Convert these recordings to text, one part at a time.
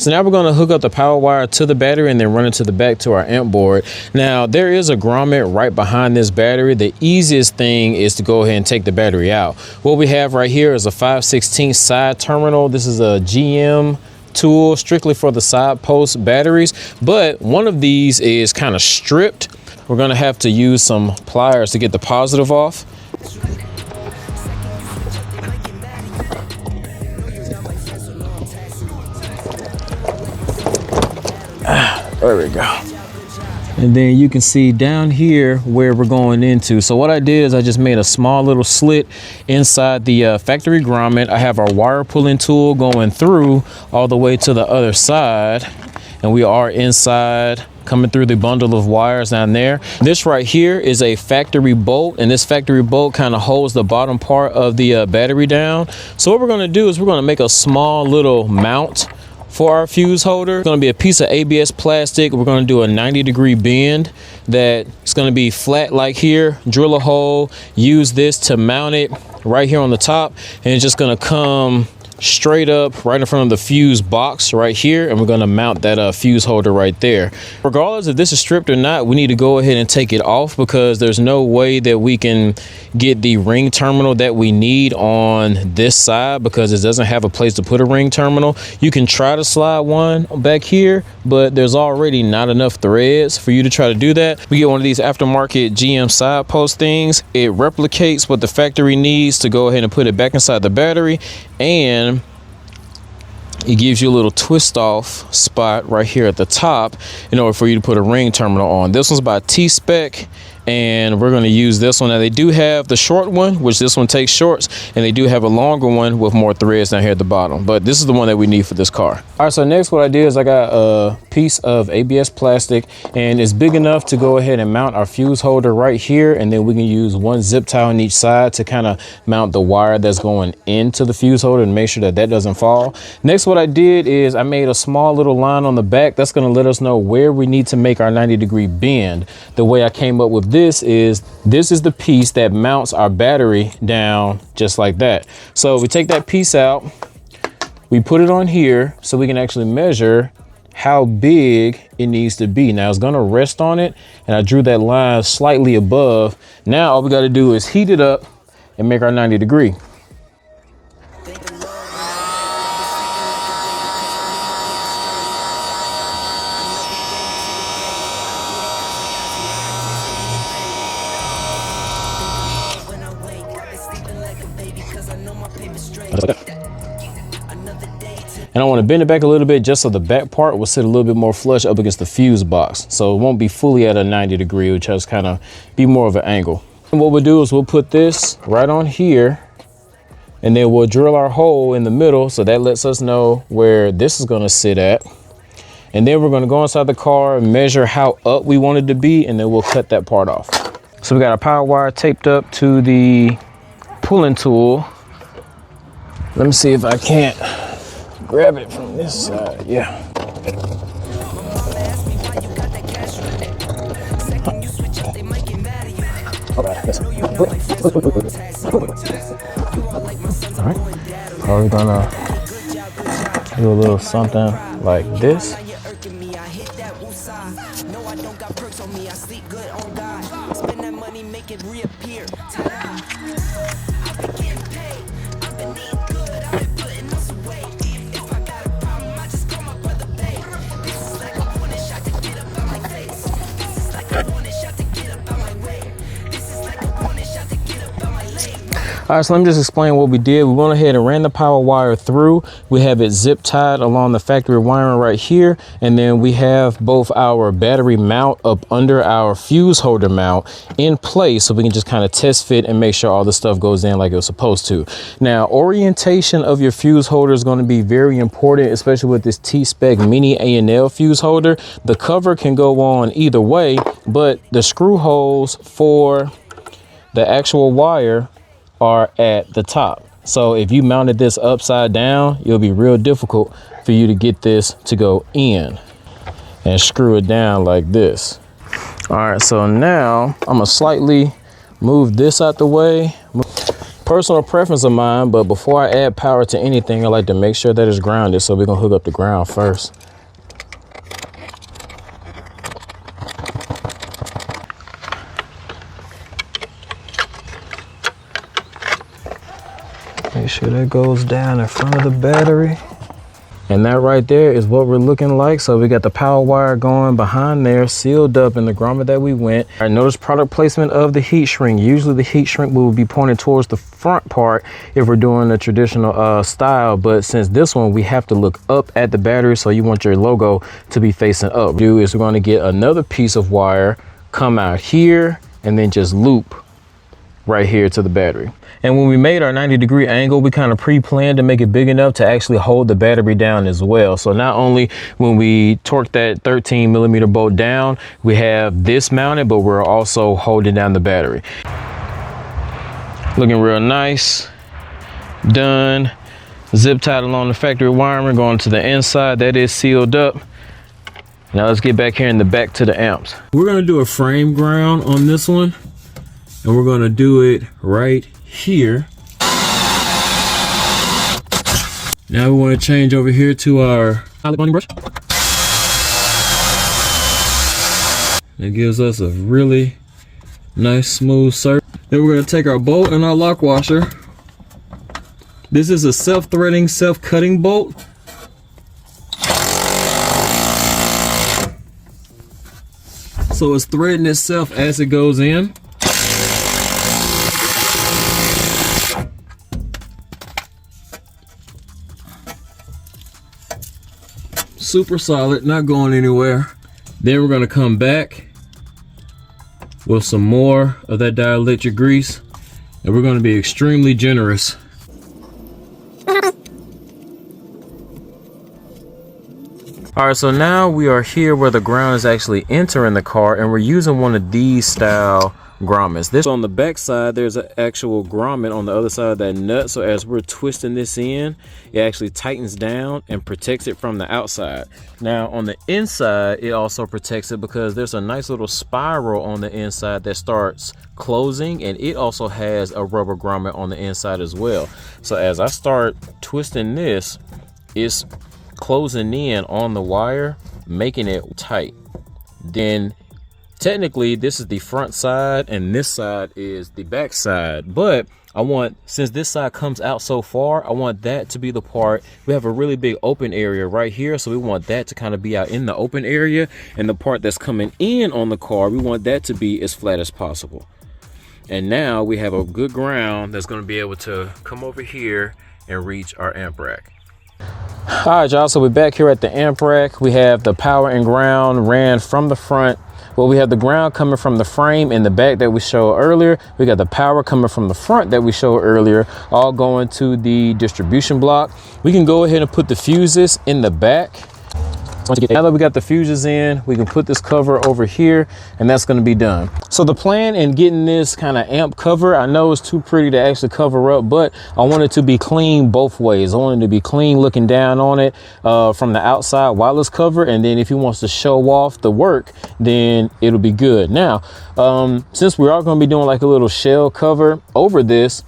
So now we're going to hook up the power wire to the battery and then run it to the back to our amp board. Now there is a grommet right behind this battery. The easiest thing is to go ahead and take the battery out. What we have right here is a 5/16 side terminal. This is a GM tool strictly for the side post batteries, but one of these is kind of stripped. We're going to have to use some pliers to get the positive off. There we go. And then you can see down here where we're going into. So what I did is I just made a small little slit inside the factory grommet. I have our wire pulling tool going through all the way to the other side. And we are inside, coming through the bundle of wires down there. This right here is a factory bolt, and this factory bolt kind of holds the bottom part of the battery down. So what we're going to do is we're going to make a small little mount for our fuse holder. It's going to be a piece of ABS plastic. We're going to do a 90-degree bend that's going to be flat like here. Drill a hole, use this to mount it right here on the top, and it's just going to come straight up right in front of the fuse box right here, and we're going to mount that fuse holder right there. Regardless if this is stripped or not, we need to go ahead and take it off because there's no way that we can get the ring terminal that we need on this side because it doesn't have a place to put a ring terminal. You can try to slide one back here, but there's already not enough threads for you to try to do that. We get one of these aftermarket GM side post things. It replicates what the factory needs to go ahead and put it back inside the battery, and it gives you a little twist off spot right here at the top in order for you to put a ring terminal on. This one's by T-Spec, and we're going to use this one. Now they do have the short one, which this one takes shorts, and they do have a longer one with more threads down here at the bottom, but this is the one that we need for this car. All right, so next what I did is I got a piece of ABS plastic, and it's big enough to go ahead and mount our fuse holder right here, and then we can use one zip tie on each side to kind of mount the wire that's going into the fuse holder and make sure that that doesn't fall. Next what I did is I made a small little line on the back that's going to let us know where we need to make our 90-degree bend. The way I came up with this is the piece that mounts our battery down just like that. So we take that piece out, we put it on here so we can actually measure how big it needs to be. Now it's going to rest on it, and I drew that line slightly above. Now all we got to do is heat it up and make our 90-degree. And I want to bend it back a little bit just so the back part will sit a little bit more flush up against the fuse box. So it won't be fully at a 90-degree, which has kind of be more of an angle. And what we'll do is we'll put this right on here, and then we'll drill our hole in the middle. So that lets us know where this is going to sit at. And then we're going to go inside the car and measure how up we want it to be, and then we'll cut that part off. So we got our power wire taped up to the pulling tool. Let me see if I can't grab it from this side. Yeah. All right. So we're gonna do a little something like this. All right, so let me just explain what we did. We went ahead and ran the power wire through. We have it zip tied along the factory wiring right here. And then we have both our battery mount up under our fuse holder mount in place, so we can just kind of test fit and make sure all the stuff goes in like it was supposed to. Now, orientation of your fuse holder is going to be very important, especially with this T-Spec mini A&L fuse holder. The cover can go on either way, but the screw holes for the actual wire are at the top. So if you mounted this upside down, it'll be real difficult for you to get this to go in and screw it down like this. All right, so now I'm gonna slightly move this out the way. Personal preference of mine, but before I add power to anything, I like to make sure that it's grounded. So we're gonna hook up the ground first. Make sure that goes down in front of the battery. And that right there is what we're looking like. So we got the power wire going behind there, sealed up in the grommet that we went. All right, notice product placement of the heat shrink. Usually the heat shrink will be pointed towards the front part if we're doing the traditional style. But since this one, we have to look up at the battery. So you want your logo to be facing up. What we do is we're going to get another piece of wire, come out here, and then just loop right here to the battery. And when we made our 90-degree angle, we kind of pre-planned to make it big enough to actually hold the battery down as well. So not only when we torque that 13mm bolt down, we have this mounted, but we're also holding down the battery. Looking real nice. Done. Zip tied along the factory wiring, going to the inside. That is sealed up. Now let's get back here in the back to the amps. We're gonna do a frame ground on this one, and we're gonna do it right here. Now we want to change over here to our pilot bonding brush. It gives us a really nice smooth surface. Then we're going to take our bolt and our lock washer. This is a self-threading, self-cutting bolt. So it's threading itself as it goes in. Super solid, not going anywhere. Then we're going to come back with some more of that dielectric grease, and we're going to be extremely generous. All right, so now we are here where the ground is actually entering the car, and we're using one of these style grommets. This on the back side, there's an actual grommet on the other side of that nut. So as we're twisting this in, it actually tightens down and protects it from the outside. Now on the inside, it also protects it because there's a nice little spiral on the inside that starts closing, and it also has a rubber grommet on the inside as well. So as I start twisting this, it's closing in on the wire, making it tight. Then technically this is the front side and this side is the back side, but I want, since this side comes out so far, I want that to be the part. We have a really big open area right here, so we want that to kind of be out in the open area, and the part that's coming in on the car, we want that to be as flat as possible. And now we have a good ground that's going to be able to come over here and reach our amp rack. All right, y'all, so we're back here at the amp rack. We have the power and ground ran from the front. Well, we have the ground coming from the frame in the back that we showed earlier. We got the power coming from the front that we showed earlier, all going to the distribution block. We can go ahead and put the fuses in the back. Now that we got the fuses in, we can put this cover over here, and that's going to be done. So the plan in getting this kind of amp cover, I know it's too pretty to actually cover up, but I want it to be clean both ways. I want it to be clean looking down on it from the outside while it's covered, and then if he wants to show off the work, then it'll be good. Now, since we are going to be doing like a little shell cover over this,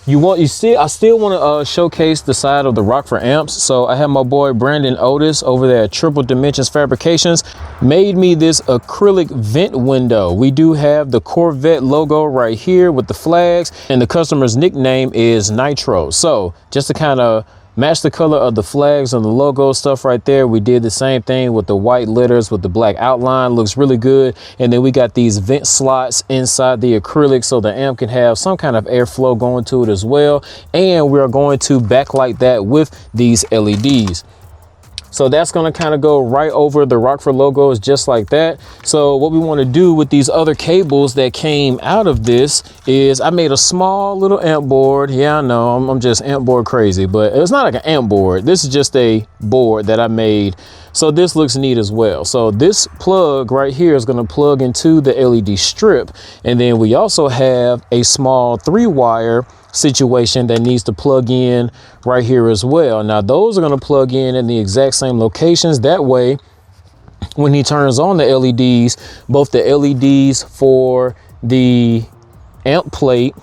I still want to showcase the side of the Rockford amps. So I have my boy Brandon Otis over there at Triple Dimensions Fabrications made me this acrylic vent window. We do have the Corvette logo right here with the flags, and the customer's nickname is Nitro. So just to kind of match the color of the flags and the logo stuff right there, we did the same thing with the white letters with the black outline. Looks really good. And then we got these vent slots inside the acrylic so the amp can have some kind of airflow going to it as well. And we're going to backlight that with these LEDs. So that's going to kind of go right over the Rockford logos just like that. So what we want to do with these other cables that came out of this is I made a small little amp board. Yeah, I know I'm just amp board crazy, but it's not like an amp board. This is just a board that I made. So this looks neat as well. So this plug right here is going to plug into the LED strip. And then we also have a small 3-wire situation that needs to plug in right here as well. Now those are going to plug in the exact same locations. That way, when he turns on the LEDs, both the LEDs for the amp plate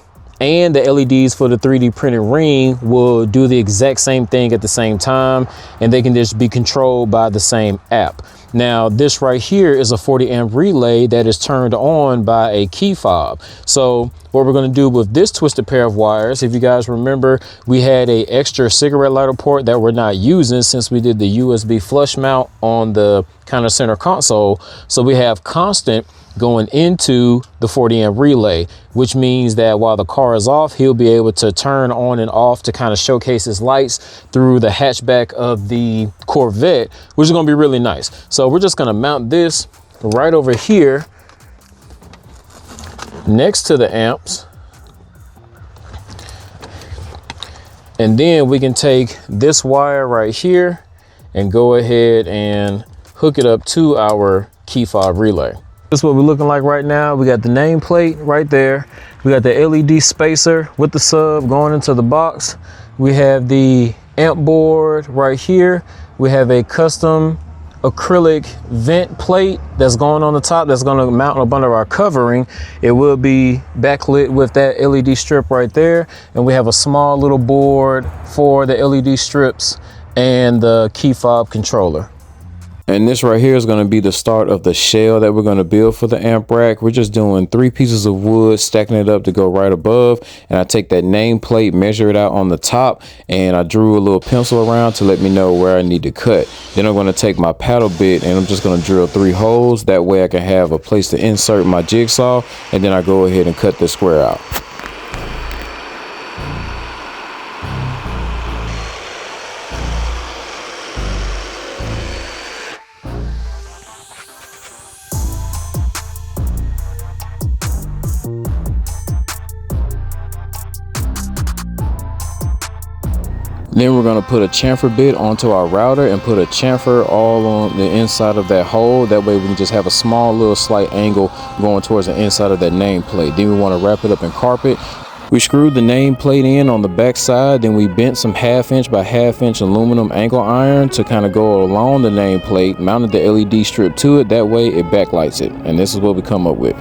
and the LEDs for the 3D printed ring will do the exact same thing at the same time, and they can just be controlled by the same app. Now, this right here is a 40 amp relay that is turned on by a key fob. So what we're going to do with this twisted pair of wires, if you guys remember, we had a extra cigarette lighter port that we're not using since we did the USB flush mount on the kind of center console. So we have constant going into the 40 amp relay, which means that while the car is off, he'll be able to turn on and off to kind of showcase his lights through the hatchback of the Corvette, which is going to be really nice. So we're just going to mount this right over here next to the amps, and then we can take this wire right here and go ahead and hook it up to our key fob relay. This is what we're looking like right now. We got the nameplate right there. We got the LED spacer with the sub going into the box. We have the amp board right here. We have a custom acrylic vent plate that's going on the top that's going to mount up under our covering. It will be backlit with that LED strip right there. And we have a small little board for the LED strips and the key fob controller. And this right here is going to be the start of the shell that we're going to build for the amp rack. We're just doing 3 pieces of wood, stacking it up to go right above. And I take that nameplate, measure it out on the top, and I drew a little pencil around to let me know where I need to cut. Then I'm going to take my paddle bit and I'm just going to drill 3 holes. That way I can have a place to insert my jigsaw, and then I go ahead and cut the square out. Then we're going to put a chamfer bit onto our router and put a chamfer all on the inside of that hole. That way we can just have a small little slight angle going towards the inside of that nameplate. Then we want to wrap it up in carpet. We screwed the nameplate in on the back side. Then we bent some 1/2 inch by 1/2 inch aluminum angle iron to kind of go along the nameplate, mounted the LED strip to it. That way it backlights it. And this is what we come up with.